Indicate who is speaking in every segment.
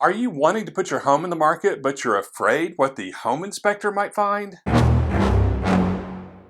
Speaker 1: Are you wanting to put your home in the market, but you're afraid what the home inspector might find?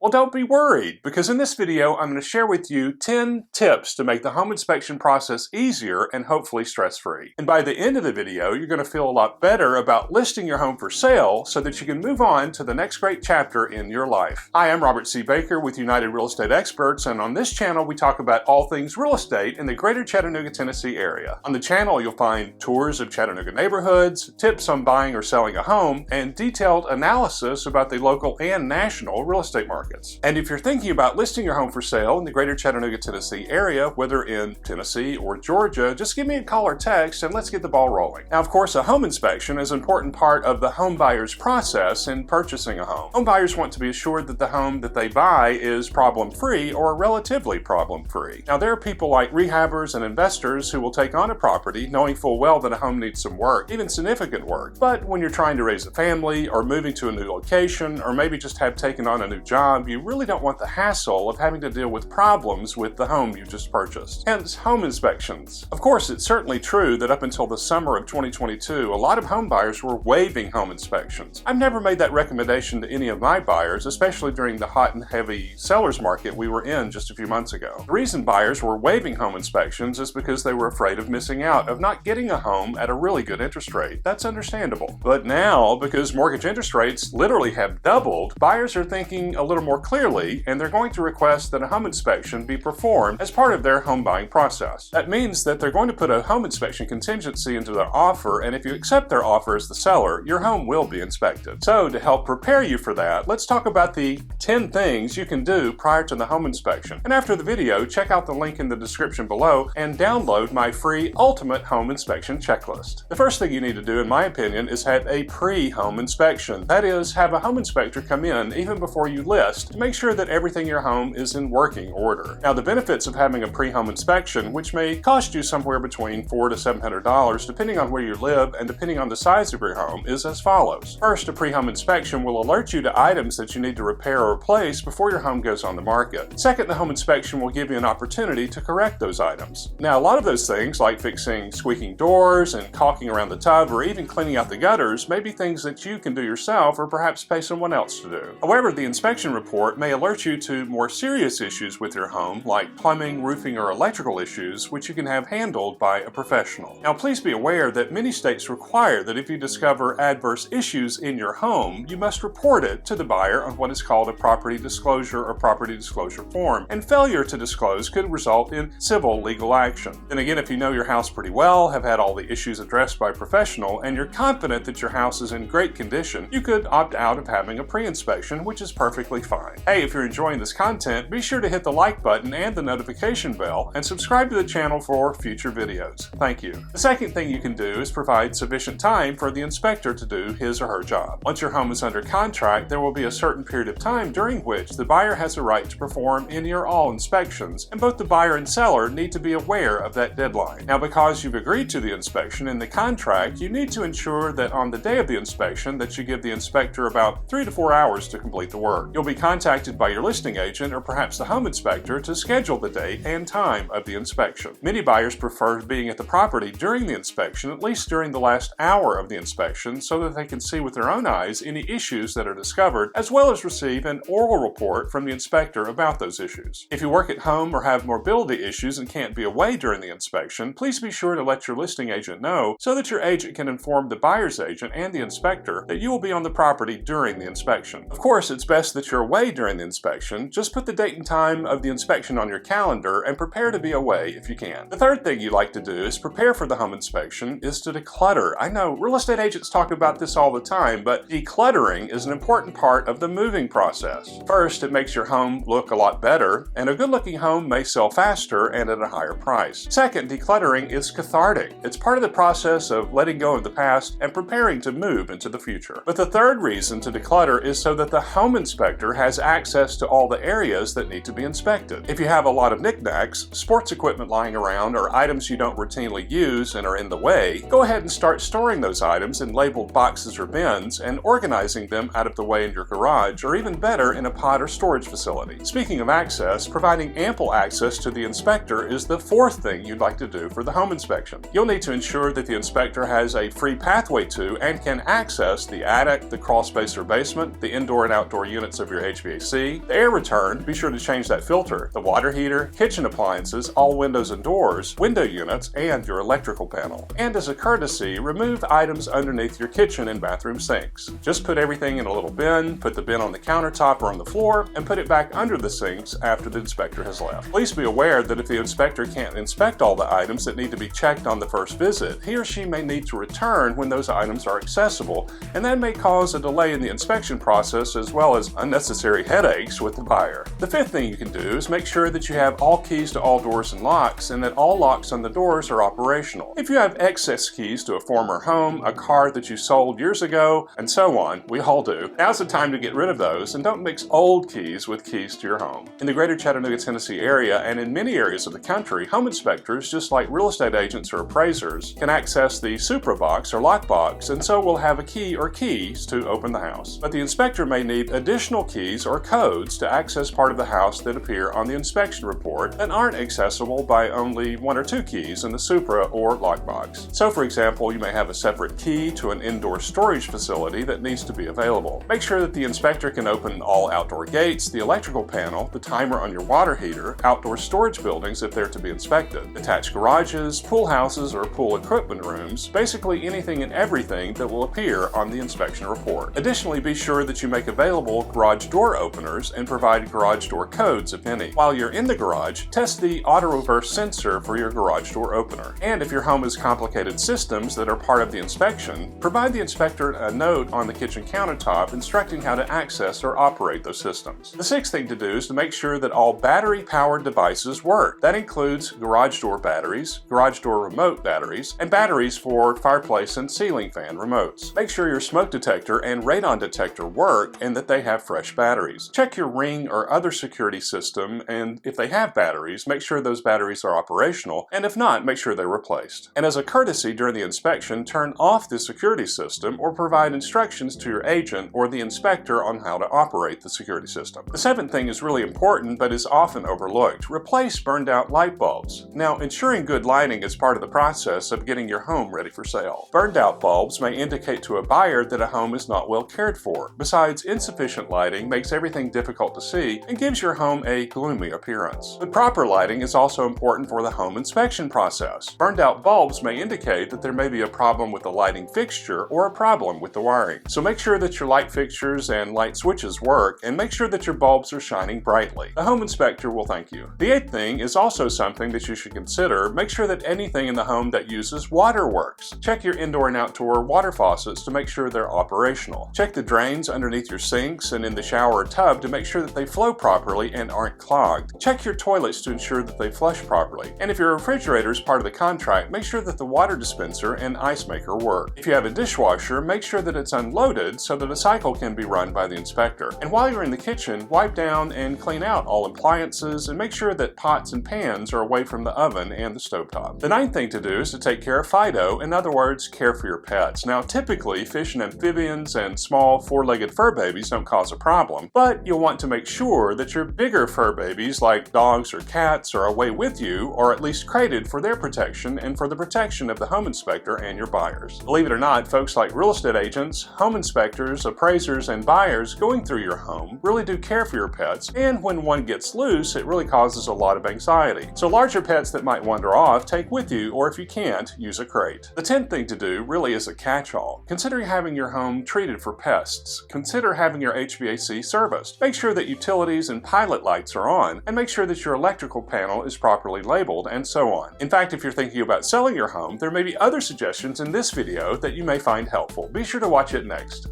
Speaker 1: Well, don't be worried, because in this video, I'm going to share with you 10 tips to make the home inspection process easier and hopefully stress-free. And by the end of the video, you're going to feel a lot better about listing your home for sale so that you can move on to the next great chapter in your life. Hi, I'm Robert C. Baker with United Real Estate Experts, and on this channel, we talk about all things real estate in the greater Chattanooga, Tennessee area. On the channel, you'll find tours of Chattanooga neighborhoods, tips on buying or selling a home, and detailed analysis about the local and national real estate market. And if you're thinking about listing your home for sale in the greater Chattanooga, Tennessee area, whether in Tennessee or Georgia, just give me a call or text and let's get the ball rolling. Now, of course, a home inspection is an important part of the home buyer's process in purchasing a home. Home buyers want to be assured that the home that they buy is problem-free or relatively problem-free. Now, there are people like rehabbers and investors who will take on a property knowing full well that a home needs some work, even significant work. But when you're trying to raise a family or moving to a new location or maybe just have taken on a new job, you really don't want the hassle of having to deal with problems with the home you just purchased. Hence, home inspections. Of course, it's certainly true that up until the summer of 2022, a lot of home buyers were waiving home inspections. I've never made that recommendation to any of my buyers, especially during the hot and heavy seller's market we were in just a few months ago. The reason buyers were waiving home inspections is because they were afraid of missing out, of not getting a home at a really good interest rate. That's understandable. But now, because mortgage interest rates literally have doubled, buyers are thinking a little more clearly, and they're going to request that a home inspection be performed as part of their home buying process. That means that they're going to put a home inspection contingency into their offer, and if you accept their offer as the seller, your home will be inspected. So to help prepare you for that, let's talk about the 10 things you can do prior to the home inspection. And after the video, check out the link in the description below and download my free Ultimate Home Inspection Checklist. The first thing you need to do, in my opinion, is have a pre-home inspection. That is, have a home inspector come in even before you list to make sure that everything in your home is in working order. Now, the benefits of having a pre-home inspection, which may cost you somewhere between $400 to $700 depending on where you live and depending on the size of your home, is as follows. First, a pre-home inspection will alert you to items that you need to repair or replace before your home goes on the market. Second, the home inspection will give you an opportunity to correct those items. Now, a lot of those things, like fixing squeaking doors and caulking around the tub or even cleaning out the gutters, may be things that you can do yourself or perhaps pay someone else to do. However, the inspection report may alert you to more serious issues with your home, like plumbing, roofing, or electrical issues, which you can have handled by a professional. Now, please be aware that many states require that if you discover adverse issues in your home, you must report it to the buyer on what is called a property disclosure or property disclosure form, and failure to disclose could result in civil legal action. Then again, if you know your house pretty well, have had all the issues addressed by a professional, and you're confident that your house is in great condition, you could opt out of having a pre-inspection, which is perfectly fine. Hey, if you're enjoying this content, be sure to hit the like button and the notification bell and subscribe to the channel for future videos. Thank you. The second thing you can do is provide sufficient time for the inspector to do his or her job. Once your home is under contract, there will be a certain period of time during which the buyer has a right to perform any or all inspections, and both the buyer and seller need to be aware of that deadline. Now, because you've agreed to the inspection in the contract, you need to ensure that on the day of the inspection that you give the inspector about 3 to 4 hours to complete the work. You'll be contacted by your listing agent or perhaps the home inspector to schedule the date and time of the inspection. Many buyers prefer being at the property during the inspection, at least during the last hour of the inspection, so that they can see with their own eyes any issues that are discovered, as well as receive an oral report from the inspector about those issues. If you work at home or have mobility issues and can't be away during the inspection, please be sure to let your listing agent know so that your agent can inform the buyer's agent and the inspector that you will be on the property during the inspection. Of course, it's best that you're away during the inspection. Just put the date and time of the inspection on your calendar and prepare to be away if you can. The third thing you like to do is prepare for the home inspection is to declutter. I know real estate agents talk about this all the time, but decluttering is an important part of the moving process. First, it makes your home look a lot better, and a good-looking home may sell faster and at a higher price. Second, decluttering is cathartic. It's part of the process of letting go of the past and preparing to move into the future. But the third reason to declutter is so that the home inspector has access to all the areas that need to be inspected. If you have a lot of knickknacks, sports equipment lying around, or items you don't routinely use and are in the way, go ahead and start storing those items in labeled boxes or bins and organizing them out of the way in your garage, or even better, in a pod or storage facility. Speaking of access, providing ample access to the inspector is the fourth thing you'd like to do for the home inspection. You'll need to ensure that the inspector has a free pathway to and can access the attic, the crawl space or basement, the indoor and outdoor units of your HVAC, the air return, be sure to change that filter, the water heater, kitchen appliances, all windows and doors, window units, and your electrical panel. And as a courtesy, remove items underneath your kitchen and bathroom sinks. Just put everything in a little bin, put the bin on the countertop or on the floor, and put it back under the sinks after the inspector has left. Please be aware that if the inspector can't inspect all the items that need to be checked on the first visit, he or she may need to return when those items are accessible, and that may cause a delay in the inspection process as well as unnecessary headaches with the buyer. The fifth thing you can do is make sure that you have all keys to all doors and locks, and that all locks on the doors are operational. If you have excess keys to a former home, a car that you sold years ago, and so on, we all do, now's the time to get rid of those, and don't mix old keys with keys to your home. In the greater Chattanooga, Tennessee area and in many areas of the country, home inspectors, just like real estate agents or appraisers, can access the Supra box or lockbox, and so will have a key or keys to open the house. But the inspector may need additional keys or codes to access part of the house that appear on the inspection report that aren't accessible by only one or two keys in the Supra or lockbox. So for example, you may have a separate key to an indoor storage facility that needs to be available. Make sure that the inspector can open all outdoor gates, the electrical panel, the timer on your water heater, outdoor storage buildings if they're to be inspected, attached garages, pool houses or pool equipment rooms, basically anything and everything that will appear on the inspection report. Additionally, be sure that you make available garage door openers and provide garage door codes if any. While you're in the garage, test the auto reverse sensor for your garage door opener. And if your home has complicated systems that are part of the inspection, provide the inspector a note on the kitchen countertop instructing how to access or operate those systems. The sixth thing to do is to make sure that all battery-powered devices work. That includes garage door batteries, garage door remote batteries, and batteries for fireplace and ceiling fan remotes. Make sure your smoke detector and radon detector work and that they have fresh batteries. Check your Ring or other security system, and if they have batteries, make sure those batteries are operational, and if not, make sure they're replaced. And as a courtesy during the inspection, turn off the security system or provide instructions to your agent or the inspector on how to operate the security system. The seventh thing is really important but is often overlooked. Replace burned out light bulbs. Now, ensuring good lighting is part of the process of getting your home ready for sale. Burned out bulbs may indicate to a buyer that a home is not well cared for. Besides, insufficient lighting makes everything difficult to see and gives your home a gloomy appearance. But proper lighting is also important for the home inspection process. Burned out bulbs may indicate that there may be a problem with the lighting fixture or a problem with the wiring. So make sure that your light fixtures and light switches work, and make sure that your bulbs are shining brightly. The home inspector will thank you. The eighth thing is also something that you should consider. Make sure that anything in the home that uses water works. Check your indoor and outdoor water faucets to make sure they're operational. Check the drains underneath your sinks and in the shower or tub to make sure that they flow properly and aren't clogged. Check your toilets to ensure that they flush properly. And if your refrigerator is part of the contract, make sure that the water dispenser and ice maker work. If you have a dishwasher, make sure that it's unloaded so that a cycle can be run by the inspector. And while you're in the kitchen, wipe down and clean out all appliances and make sure that pots and pans are away from the oven and the stovetop. The ninth thing to do is to take care of Fido, in other words, care for your pets. Now, typically, fish and amphibians and small four-legged fur babies don't cause a problem, but you'll want to make sure that your bigger fur babies like dogs or cats are away with you, or at least crated for their protection and for the protection of the home inspector and your buyers. Believe it or not, folks like real estate agents, home inspectors, appraisers, and buyers going through your home really do care for your pets, and when one gets loose, it really causes a lot of anxiety. So larger pets that might wander off, take with you, or if you can't, use a crate. The 10th thing to do really is a catch-all. Consider having your home treated for pests. Consider having your HVAC serviced. Make sure that utilities and pilot lights are on, and make sure that your electrical panel is properly labeled, and so on. In fact, if you're thinking about selling your home, there may be other suggestions in this video that you may find helpful. Be sure to watch it next.